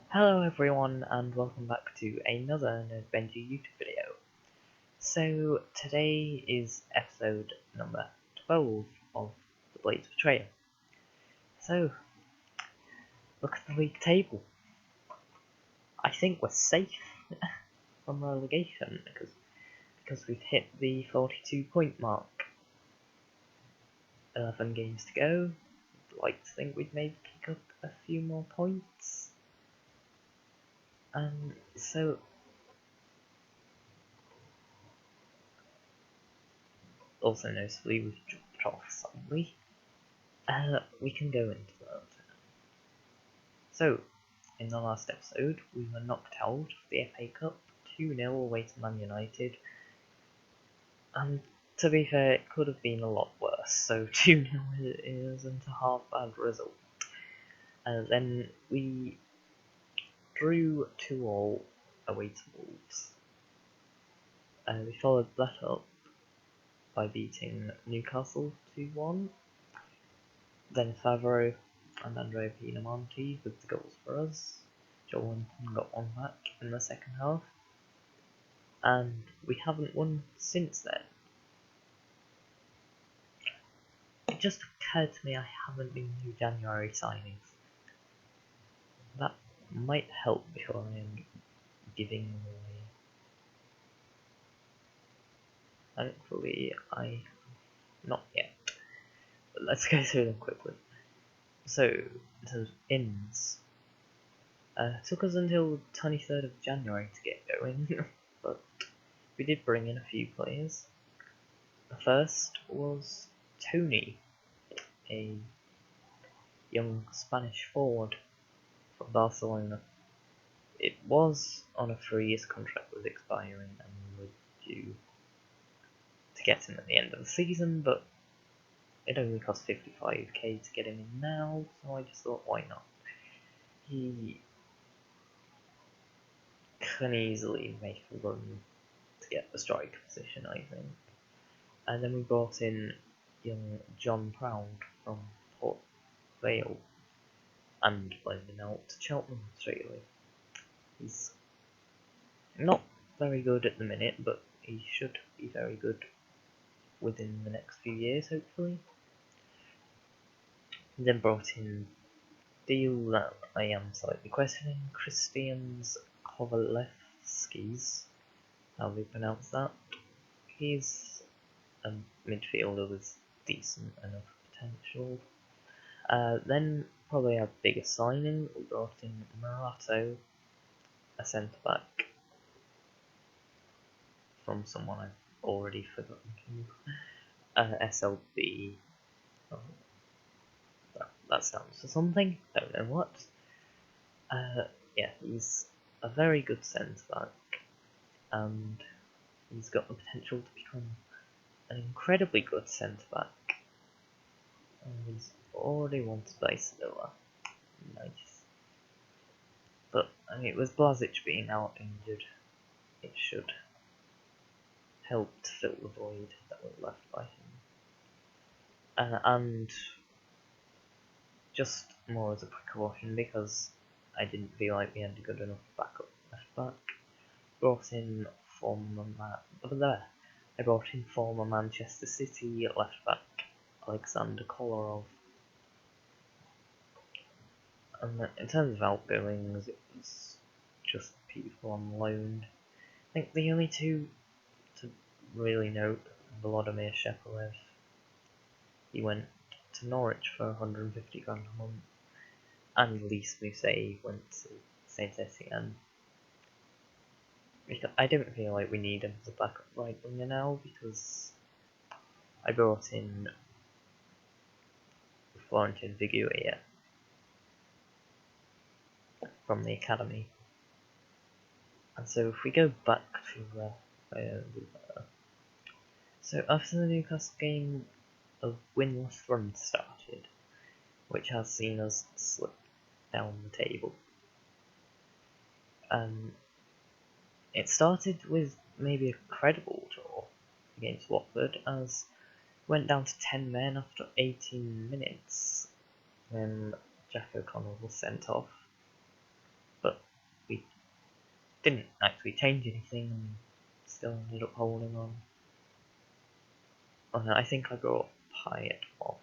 Hello everyone and welcome back to another Adventure YouTube video. So today is episode number 12 of the Blades Betrayal. So, look at the league table. I think we're safe from relegation because we've hit the 42 point mark. 11 games to go. I'd like to think we'd maybe pick up a few more points. So also noticeably we've dropped off slightly. We can go into that. So, in the last episode, we were knocked out of the FA Cup 2-0 away to Man United. And to be fair, it could have been a lot worse, so 2-0 isn't a half bad result. Then we drew 2-2 away to Wolves. We followed that up by beating Newcastle 2-1. Then Favreau and Andrea Pinamonti with the goals for us. Joel got one back in the second half. And we haven't won since then. It just occurred to me I haven't been through January signings. That might help before I am giving away. Thankfully, not yet. But let's go through them quickly. So, in terms of ins, took us until 23rd of January to get going, but we did bring in a few players. The first was Tony, a young Spanish forward from Barcelona. It was on a 3-year contract was expiring and we were due to get him at the end of the season, but it only cost 55k to get him in now, so I just thought, why not? He can easily make a run to get the striker position, I think. And then we brought in young John Proud from Port Vale and loaned him out to Cheltenham straight away. He's not very good at the minute, but he should be very good within the next few years, hopefully. And then brought in deal that I am slightly questioning, Christians Kovalevskis, how they pronounce that. He's a midfielder with decent enough potential. Then probably our biggest signing, we brought in Murato, a centre back from someone I've already forgotten to. SLB. Oh, that stands for something. Don't know what. Yeah, he's a very good centre back, and he's got the potential to become an incredibly good centre back. And he's already won to play Sevilla. Nice. But I mean, with Blazic being out injured, it should help to fill the void that was left by him. And just more as a precaution, because I didn't feel like we had a good enough backup left back, brought in former Manchester City left back Alexander Kolarov. And in terms of outgoings, it was just people on loan. I think the only two to really note, Volodymyr Shepelev. He went to Norwich for 150 grand a month, and Lise Mousset went to Saint Etienne. I don't feel like we need him as a backup right winger now, because I brought in Florentin Viguia from the academy. And so if we go back to so after the Newcastle game, a winless run started, which has seen us slip down the table. It started with maybe a credible draw against Watford, as went down to 10 men after 18 minutes when Jack O'Connell was sent off. But didn't actually change anything and still ended up holding on. Oh no, I think I brought Pyatt off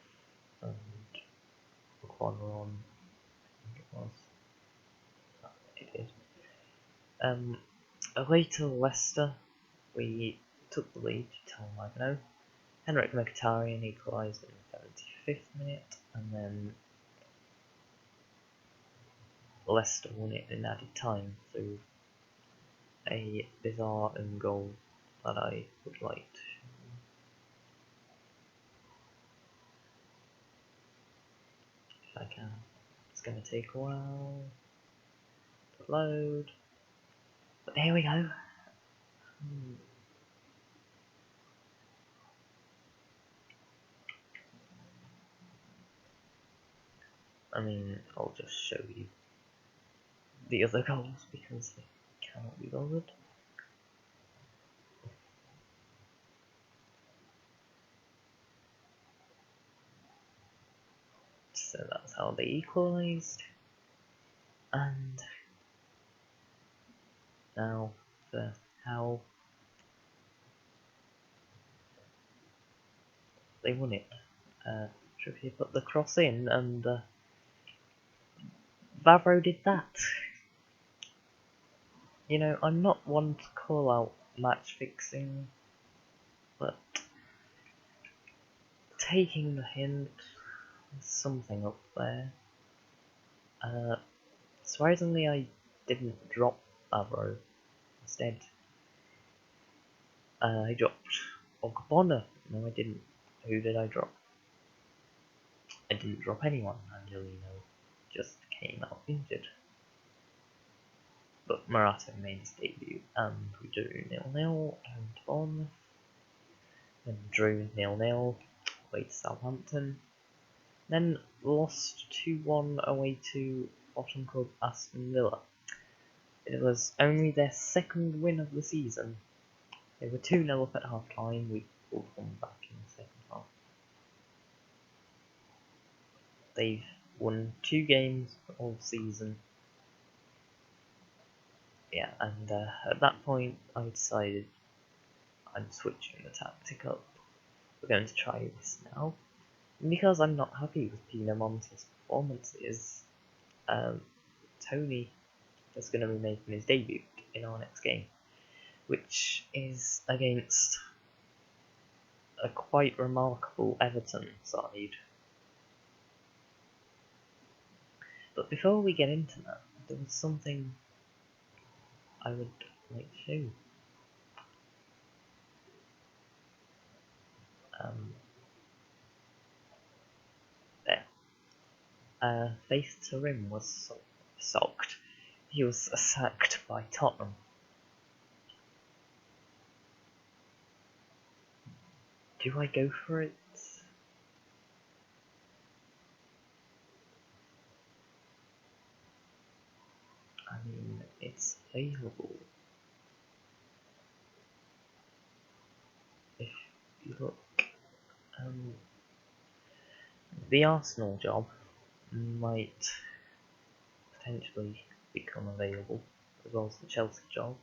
and Quadron, I think it was. Oh, it is. Later Leicester, we took the lead to Tom Magno. Henrik Mkhitaryan equalised in the 75th minute, and then Leicester won it in added time through a bizarre own goal that I would like to show. If I can. It's going to take a while to load, but there we go. I mean, I'll just show you the other goals because they cannot be bothered. So that's how they equalised. And now for how they won it. Trippier put the cross in, and Vavro did that. You know, I'm not one to call out match fixing, but taking the hint, there's something up there. Surprisingly, I didn't drop Vavro. Instead, I dropped Ogbonna. No, I didn't. Who did I drop? I didn't drop anyone. Angelino just came out injured. But Morata made his debut, and we drew 0-0 home to Bournemouth. Then drew 0-0 away to Southampton. Then lost 2-1 away to bottom club Aston Villa. It was only their second win of the season. They were 2-0 up at half time, we pulled one back in the second half. They've won 2 games all season. Yeah, and at that point I decided I'm switching the tactic up. We're going to try this now. And because I'm not happy with Pinamonti's performances, Tony is going to be making his debut in our next game, which is against a quite remarkable Everton side. But before we get into that, there was something I would like to show you. There. Faith Tarim was socked. He was sacked by Tottenham. Do I go for it? I mean, it's available. If you look, the Arsenal job might potentially become available, as well as the Chelsea job.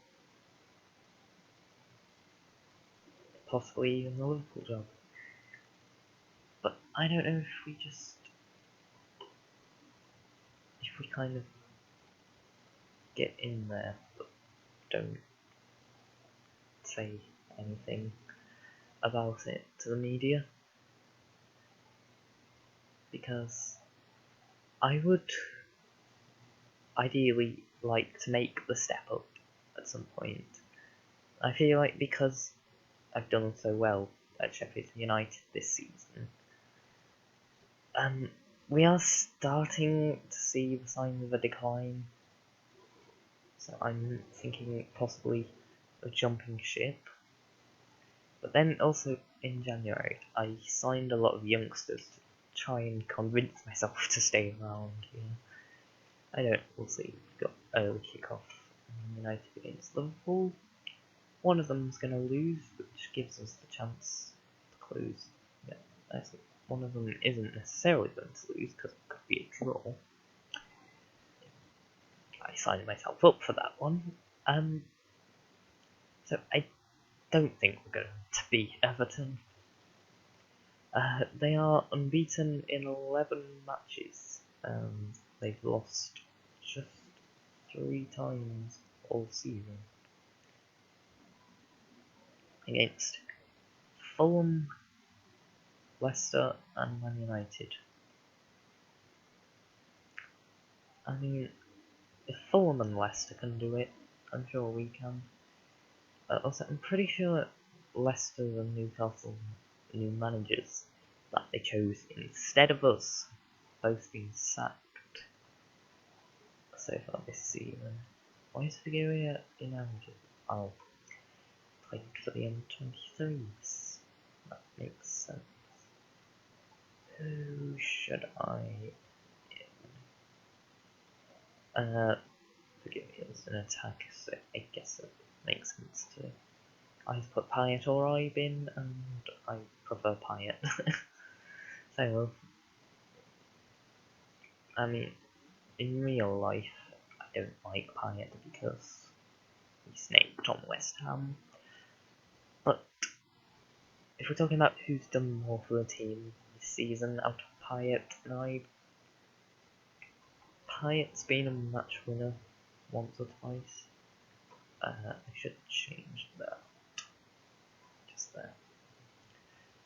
Possibly even the Liverpool job. But I don't know if we kind of get in there, but don't say anything about it to the media. Because I would ideally like to make the step up at some point. I feel like because I've done so well at Sheffield United this season, we are starting to see the signs of a decline. So I'm thinking possibly of jumping ship. But then also in January, I signed a lot of youngsters to try and convince myself to stay around. I don't. We'll see. We've got early kickoff United against Liverpool. One of them's going to lose, which gives us the chance to close. Yeah, I think one of them isn't necessarily going to lose because it could be a draw. I signed myself up for that one. So I don't think we're going to beat Everton. They are unbeaten in 11 matches. They've lost just 3 times all season. Against Fulham, Leicester and Man United. I mean, if Fulham and Leicester can do it, I'm sure we can. Also, I'm pretty sure Leicester and Newcastle new managers that they chose instead of us both been sacked so far this season. Why is Figueroa in Angel? Oh, played for the M23s. That makes sense. Who should I? Forgive me, it was an attack, so I guess it makes sense to either put Pyatt or Ibin, and I prefer Pyatt. So, I mean, in real life, I don't like Pyatt because he's snaked on West Ham. But if we're talking about who's done more for the team this season out of Pyatt and Ibe, Pyatt's been a match winner once or twice. I should change that. Just there.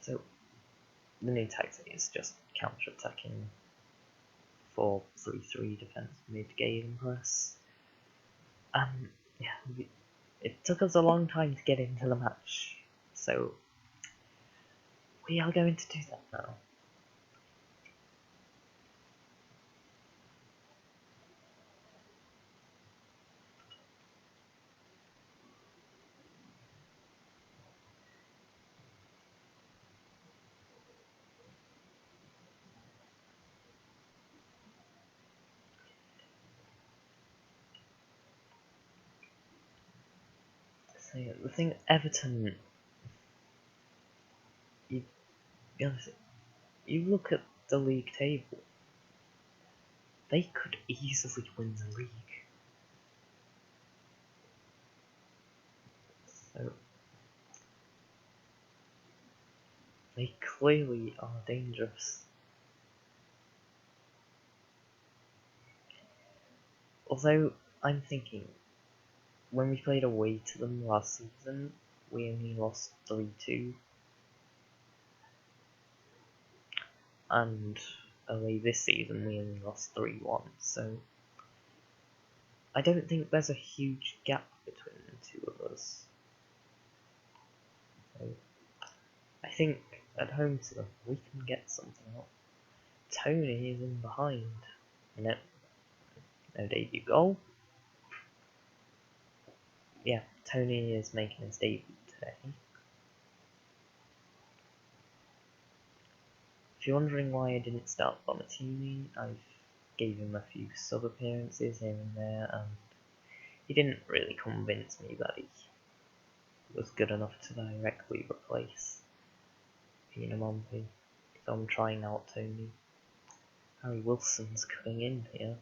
So, the new tactic is just counter-attacking 4-3-3 defense mid-game press. Yeah, it took us a long time to get into the match, so we are going to do that now. So the thing, Everton, you look at the league table, they could easily win the league. So they clearly are dangerous. Although I'm thinking, when we played away to them last season, we only lost 3-2. And away this season we only lost 3-1, so I don't think there's a huge gap between the two of us. So I think at home to them we can get something up. Tony is in behind. No debut goal. Yeah, Tony is making his debut today. If you're wondering why I didn't start Bonatini, I gave him a few sub appearances here and there, and he didn't really convince me that he was good enough to directly replace Pinamonti. So I'm trying out Tony. Harry Wilson's coming in here.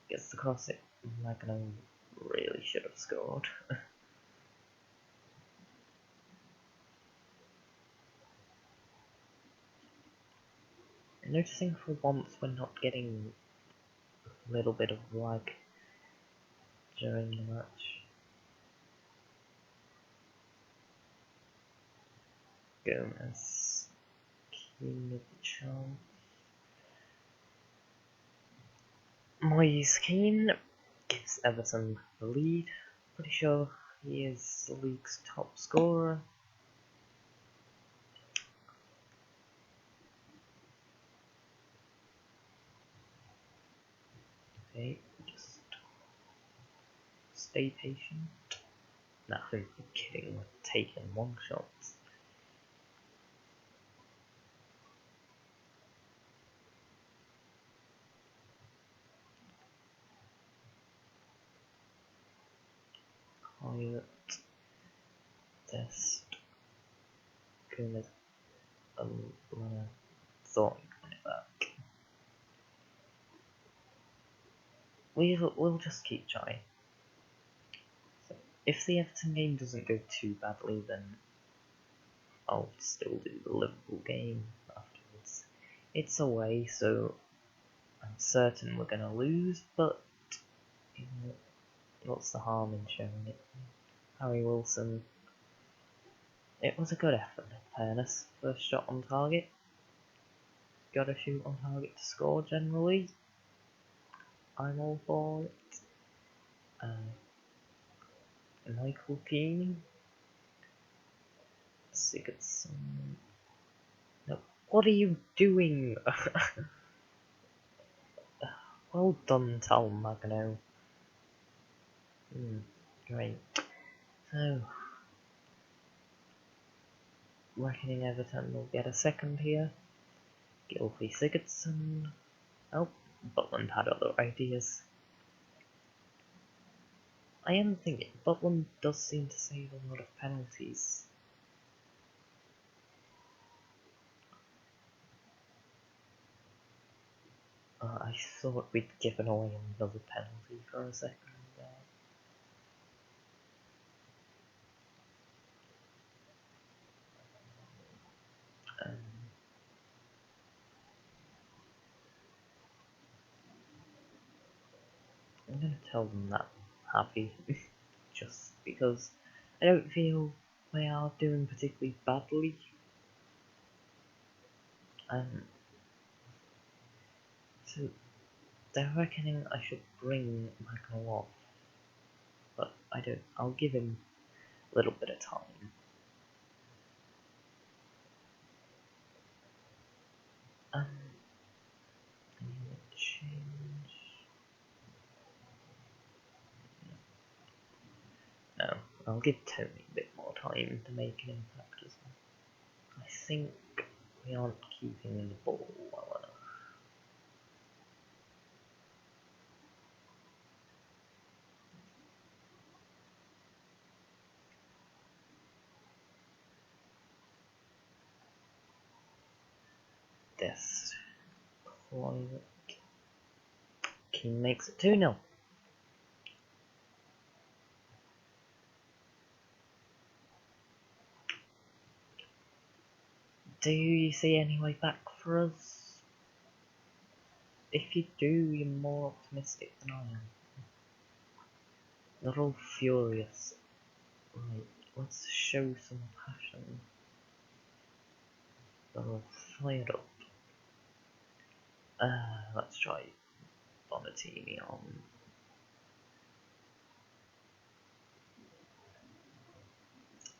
Gets the cross it. Magno really should have scored. Noticing for once we're not getting a little bit of lag during the match. Gomez, king of the charm. Moise Keane gives Everton the lead. Pretty sure he is the league's top scorer. Okay, just stay patient. Nah, I'm kidding, we're taking one shot. Pilot test. Gomez. Thought he'd win it back. We'll just keep trying. If the Everton game doesn't go too badly, then I'll still do the Liverpool game afterwards. It's away, so I'm certain we're gonna lose, but you know, what's the harm in showing it? Harry Wilson. It was a good effort, in fairness. First shot on target. Gotta shoot on target to score generally. I'm all for it. Michael Keane. Sigurdsson. No, what are you doing? Well done, Tal Magno. Great. So, reckoning Everton will get a second here. Gylfi Sigurdsson. Oh, Butland had other ideas. I am thinking, Butland does seem to save a lot of penalties. I thought we'd given away another penalty for a second there. I'm gonna tell them that I'm happy, just because I don't feel they are doing particularly badly. So they're reckoning I should bring Magno off, but I don't. I'll give him a little bit of time. I need to change. No, I'll give Tony a bit more time to make an impact as well. I think we aren't keeping the ball well enough. This private King makes it 2-0. Do you see any way back for us? If you do, you're more optimistic than I am. They're all furious. Right, let's show some passion. They're all fired up. Let's try Bonatini on.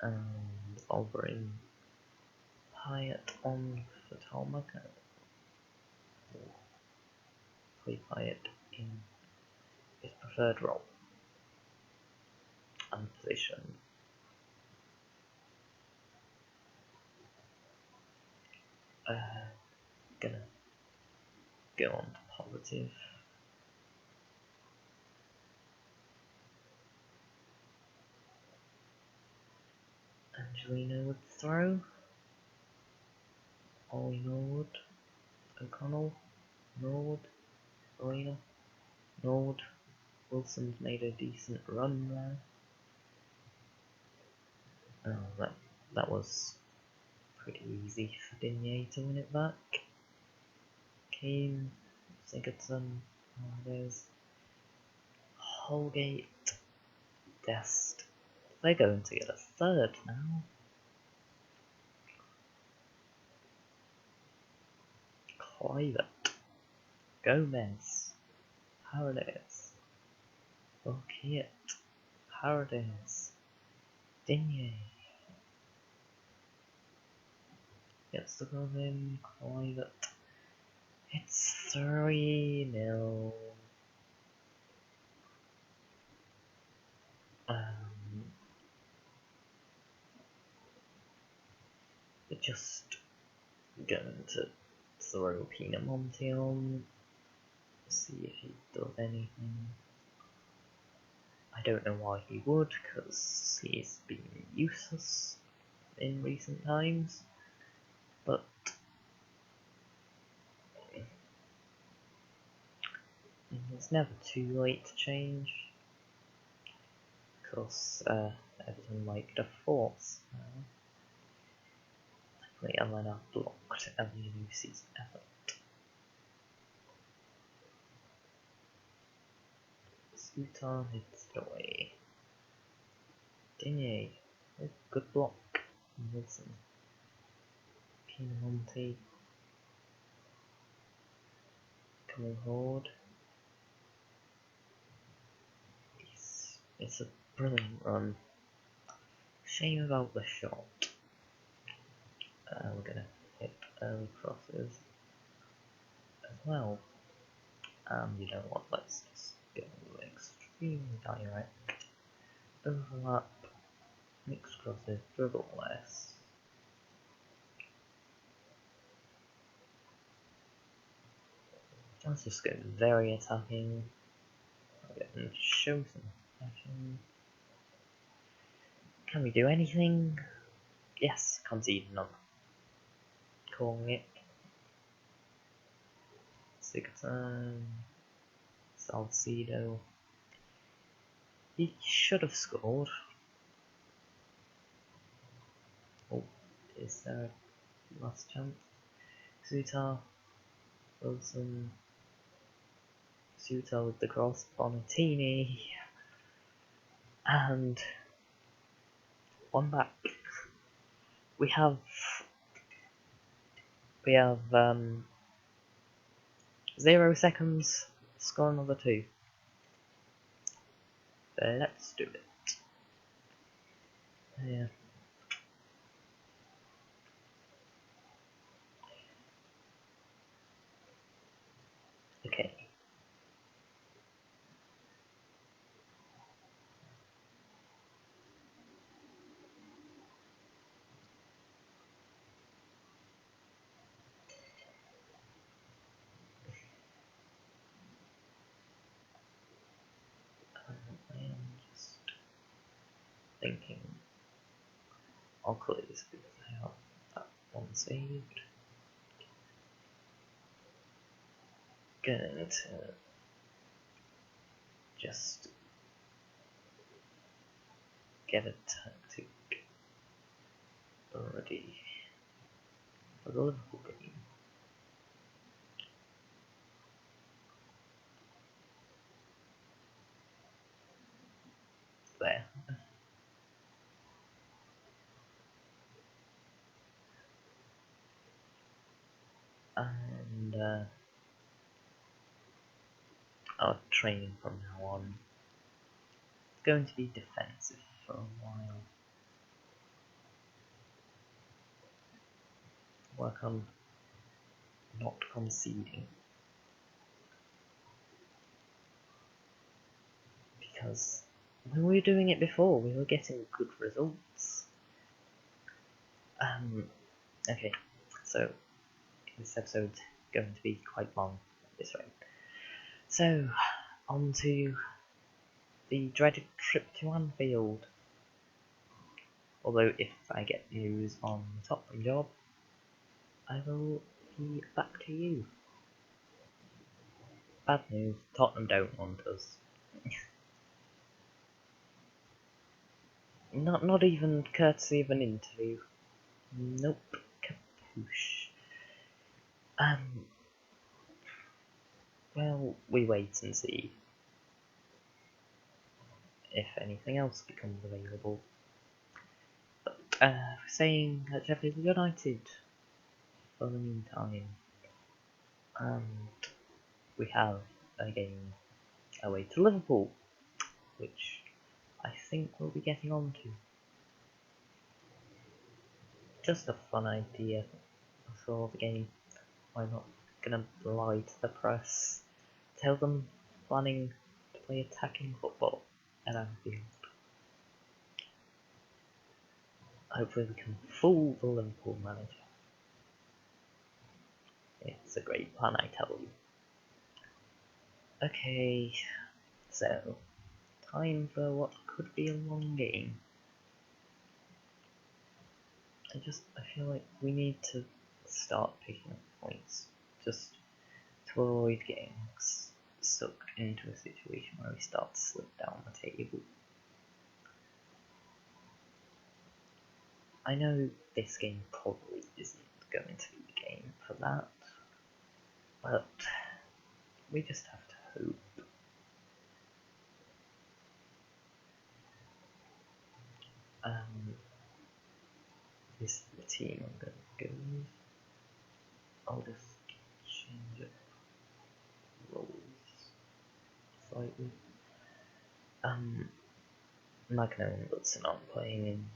And I'll bring Hyatt on for Talmaka. Play Hyatt in his preferred role and position. Gonna go on to positive. Angelino would throw. Ollie Norwood. O'Connell. Norwood. Arena. Norwood. Wilson's made a decent run there. Oh, that was pretty easy for Digne to win it back. Keane, Sigurdsson, there's Holgate, Dest. They're going to get a third now. Clivert, Gomez, Paradise, O'Keefe, Paradise, Digne. Gets the goal in, Clivert. It's 3-0. We're just going to throw Pinamonti on, see if he does anything. I don't know why he would, because he's been useless in recent times, but it's never too late to change. Because Everton like the force. Luckily, and then I've blocked LUC's effort. Sutar hits it away. Digne, oh, good block. Wilson. Pinamonte. Coming forward. It's a brilliant run. Shame about the shot. We're gonna hit early crosses as well. You know what? Let's just go extremely direct. Overlap. Mixed crosses. Dribble less. Let's just go very attacking. And show some action. Can we do anything? Yes, concede none. Calling it. Sigurdsson. Salcedo. He should have scored. Oh, is there a last chance? Sutar. Wilson. Sutar with the cross. Bonatini. And one back. We have 0 seconds. Score another 2. Let's do it. Yeah. Okay. I am just thinking I'll clear this because I have that one saved. Going to just get a tactic ready for the Liverpool game. There. And our training from now on is going to be defensive for a while. Work on not conceding. Because when we were doing it before, we were getting good results. Okay, so this episode's going to be quite long at this rate. So, on to the dreaded trip to Anfield. Although if I get news on the Tottenham job, I will be back to you. Bad news, Tottenham don't want us. Not even courtesy of an interview. Nope, kapoosh. Well, we wait and see if anything else becomes available. But, saying that Sheffield United for the meantime. And we have a game away to Liverpool, which I think we'll be getting on to. Just a fun idea for the game. I'm not gonna lie to the press. Tell them planning to play attacking football at Anfield. Hopefully we can fool the Liverpool manager. It's a great plan, I tell you. Okay, so time for what could be a long game. I feel like we need to start picking up points, just to avoid getting sucked into a situation where we start to slip down the table. I know this game probably isn't going to be the game for that, but we just have to hope. This is the team I'm going to go with. I'll just change up roles slightly. Magno and Lutsen aren't playing in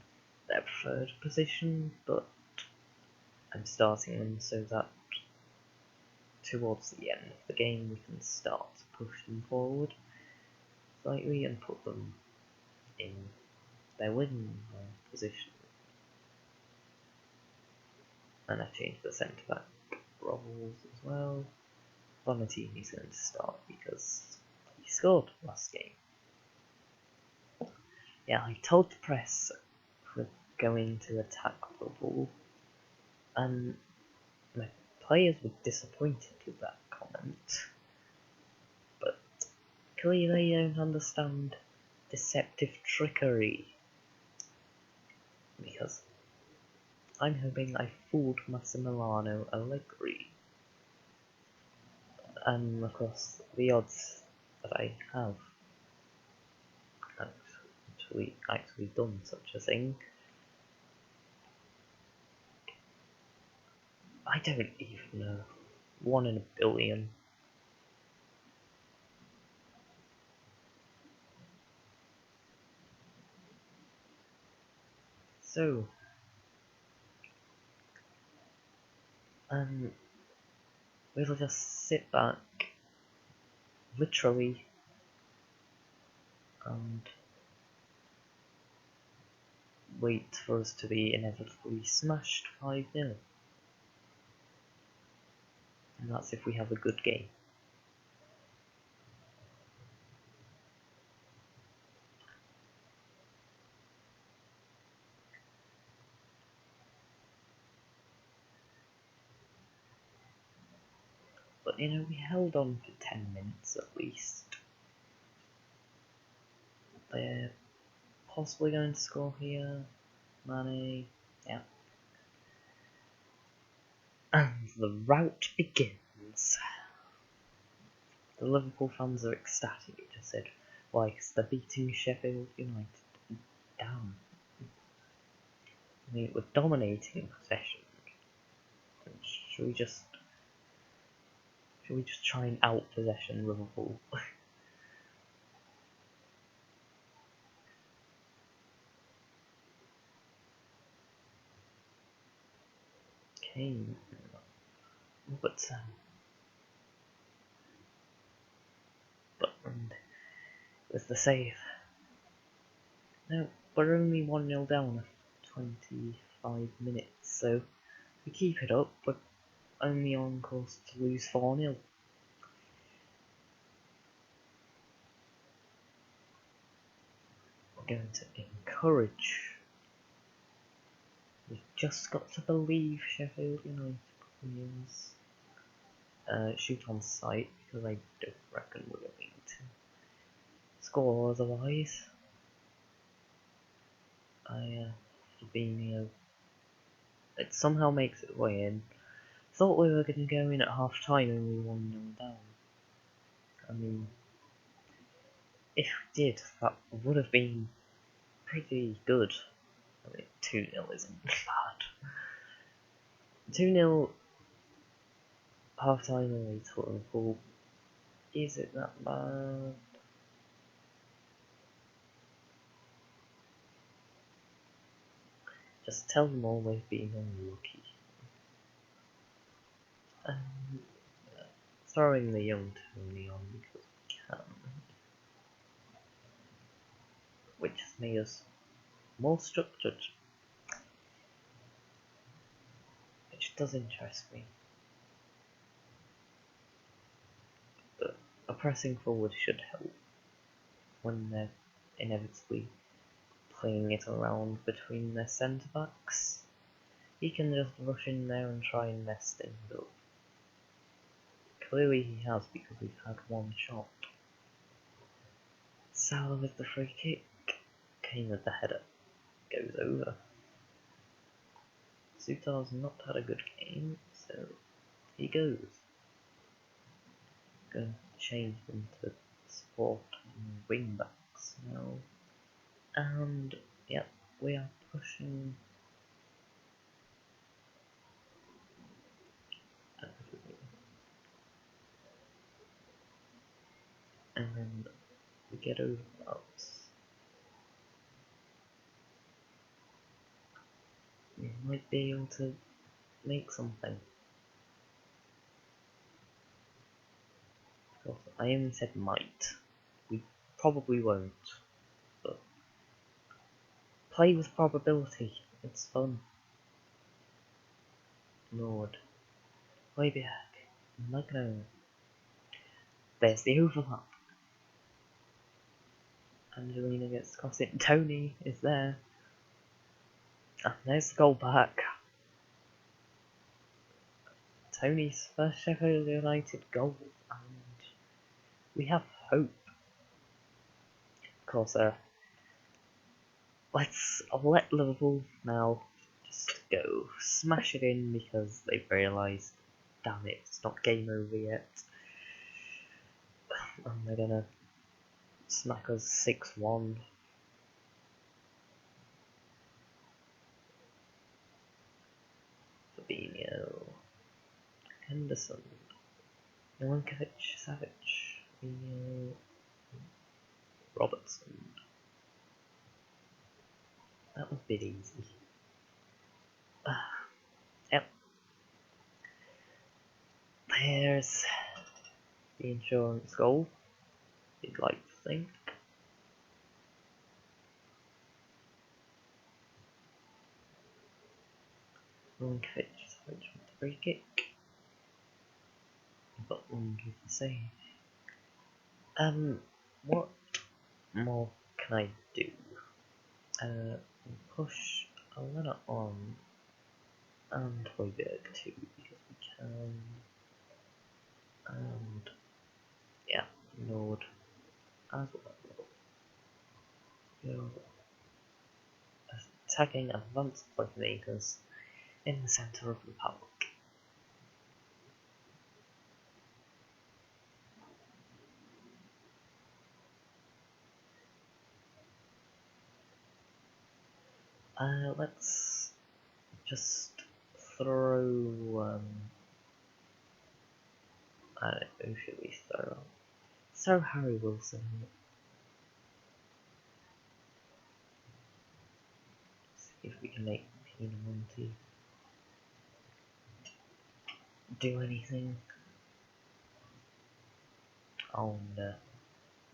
their preferred position, but I'm starting them so that towards the end of the game we can start to push them forward slightly and put them in their winning position. And I've changed the centre back roles as well. Bonatini's going to start because he scored last game. Yeah, I told the press we're going to attack the ball, and my players were disappointed with that comment. But clearly they don't understand deceptive trickery, because I'm hoping I fooled Massimiliano Allegri. And of course, the odds that I have actually done such a thing, I don't even know. 1 in a billion. So, we'll just sit back, literally, and wait for us to be inevitably smashed 5-0. And that's if we have a good game. But you know, we held on for 10 minutes at least. They're possibly going to score here. Mane, yeah. And the rout begins. The Liverpool fans are ecstatic. It just said, why, because they're beating Sheffield United. Damn. I mean, we're dominating possession. Should we just try and out-possession Liverpool? Kane. But with the save. No, we're only 1-0 down after 25 minutes, so if we keep it up, we're only on course to lose 4-0. We're going to encourage. We've just got to believe Sheffield United players. Shoot on sight, because I don't reckon we're going to score otherwise. Fabinho. It somehow makes its way in. Thought we were going to go in at half time and we were 1-0 down. I mean, if we did, that would have been pretty good. I mean, 2-0 isn't bad. 2-0 half time away to Liverpool. Is it that bad? Just tell them all they've been unlucky. Throwing the young Tony on because we can, which has made us more structured, which does interest me. But a pressing forward should help when they're inevitably playing it around between their centre backs. He can just rush in there and try and mess things up. Clearly he has, because we've had one shot. Salah with the free kick. Kane with the header. Goes over. Sutar's not had a good game, so he goes. Going to change them to support and wing backs now. And yep, we are pushing everything. And we get over ups. We might be able to make something. I only said might. We probably won't. But play with probability. It's fun. Lord. Way back. Magno. There's the overlap. Angelina gets across it. Tony is there. And there's the goal back. Tony's first Sheffield United goal. And we have hope. Of course, let's let Liverpool now just go smash it in because they've realised, damn it, it's not game over yet. And they're gonna smack us 6-1. Fabinho, Henderson, Milinkovic, Savic, Fabinho, Robertson. That was a bit easy. Yep. There's the insurance goal, you'd like to think. Milinkovic, Savic with the free kick. Butland with the save. What more can I do? Push Elena on and Hoiberg too, because we can. And yeah, Nord as well. You're attacking advanced playmakers in the centre of the park. Let's just throw. I don't know, who should we throw? Throw Harry Wilson. See if we can make Pinamonti do anything. Oh no,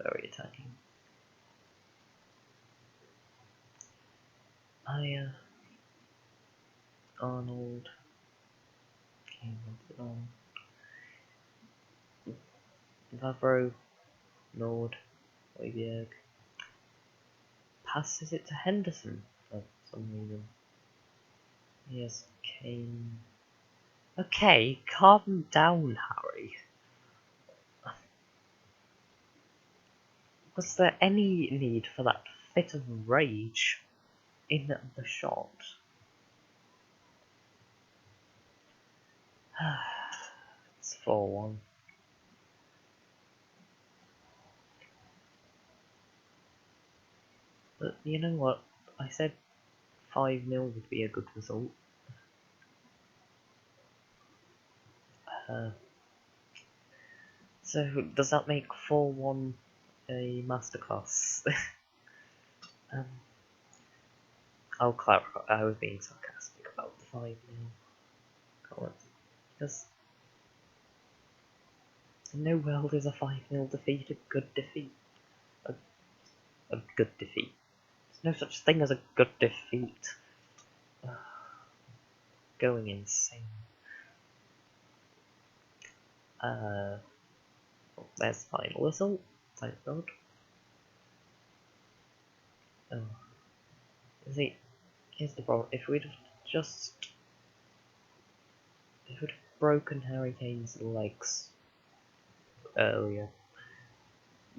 very attacking. Arnold came on. Vavro, Nord, Hoiberg. Passes it to Henderson for some reason. Yes, Kane. Okay, calm down, Harry. Was there any need for that fit of rage in the shot? It's 4-1. But you know what? I said 5-0 would be a good result. So does that make 4-1 a masterclass? I'll clarify, I was being sarcastic about the 5-0 comment. Because in no world is a 5-0 defeat a good defeat. A good defeat. There's no such thing as a good defeat. Going insane. There's the final whistle. Thank God. Oh. See, here's the problem. If we'd broken Harry Kane's legs earlier,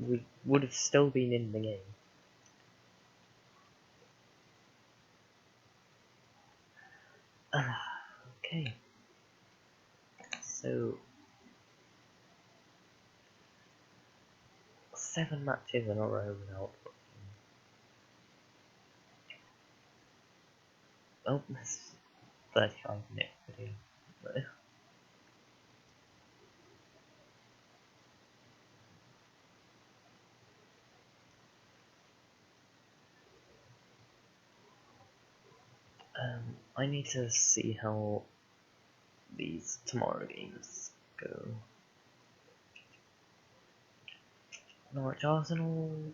we would have still been in the game. Okay. So 7 matches in a row without. Oh, this is 35-minute video. I need to see how these tomorrow games go. Norwich Arsenal.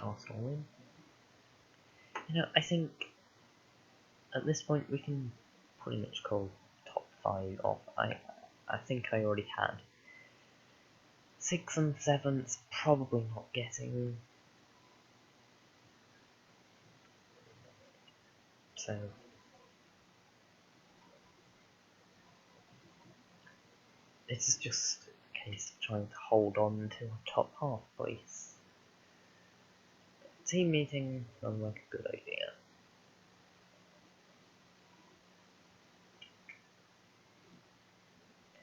Arsenal win. You know, I think at this point we can pretty much call top 5 off. I think I already had 6 and 7's probably not getting. So it's just a case of trying to hold on to a top half place. Team meeting sounds like a good idea.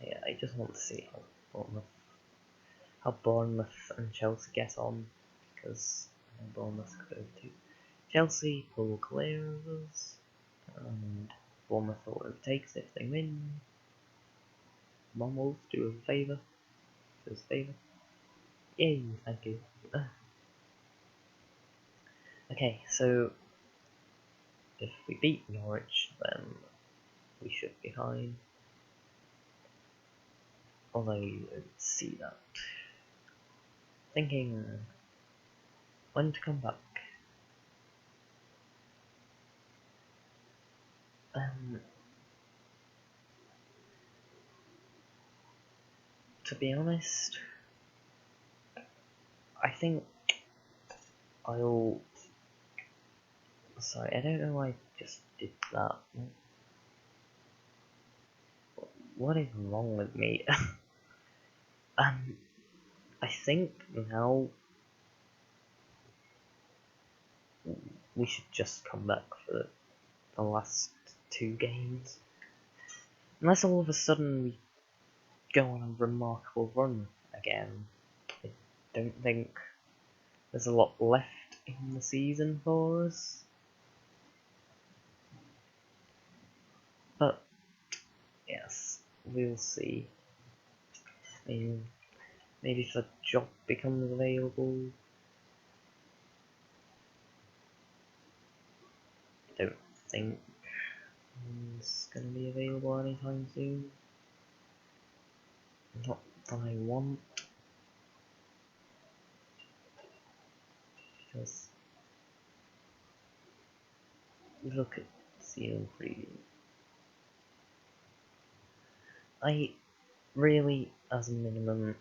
Yeah, I just want to see how Bournemouth and Chelsea get on, because Bournemouth could overtake Chelsea, will clear of us, and Bournemouth will overtake us if they win. Wolves do us a favour. Do us a favour. Yay, thank you. Okay, so if we beat Norwich, then we should be fine. Although you don't see that. Thinking when to come back. To be honest, I think I'll. Sorry, I don't know why I just did that. What is wrong with me? I think now we should just come back for the last 2 games. Unless all of a sudden we go on a remarkable run again. I don't think there's a lot left in the season for us. But yes, we'll see. Maybe if a job becomes available. I don't think it's gonna be available anytime soon. Not that I want. Because look at season preview. I really, as a minimum,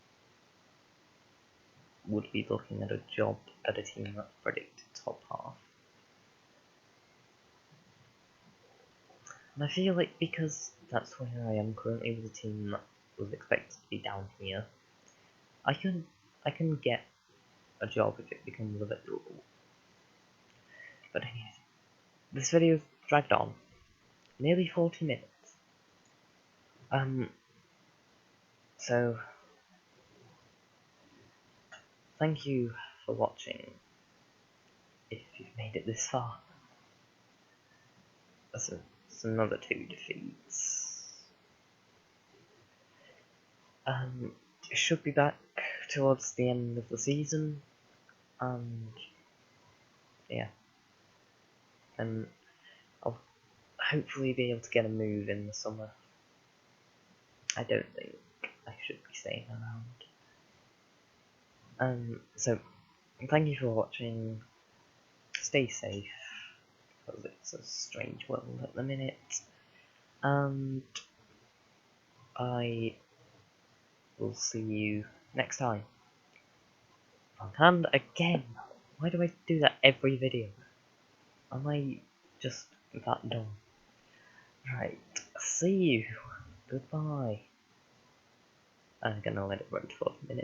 would be looking at a job at a team that's predicted top half. And I feel like because that's where I am currently with a team that was expected to be down here, I can get a job if it becomes available. But anyway, this video's dragged on. Nearly 40 minutes. So thank you for watching, if you've made it this far. That's another 2 defeats. Should be back towards the end of the season, and yeah, and I'll hopefully be able to get a move in the summer. I don't think I should be staying around. So thank you for watching. Stay safe, because it's a strange world at the minute, and I will see you next time. And again, why do I do that every video? Am I just that dumb? Right, see you. Goodbye. I'm gonna let it run for a minute.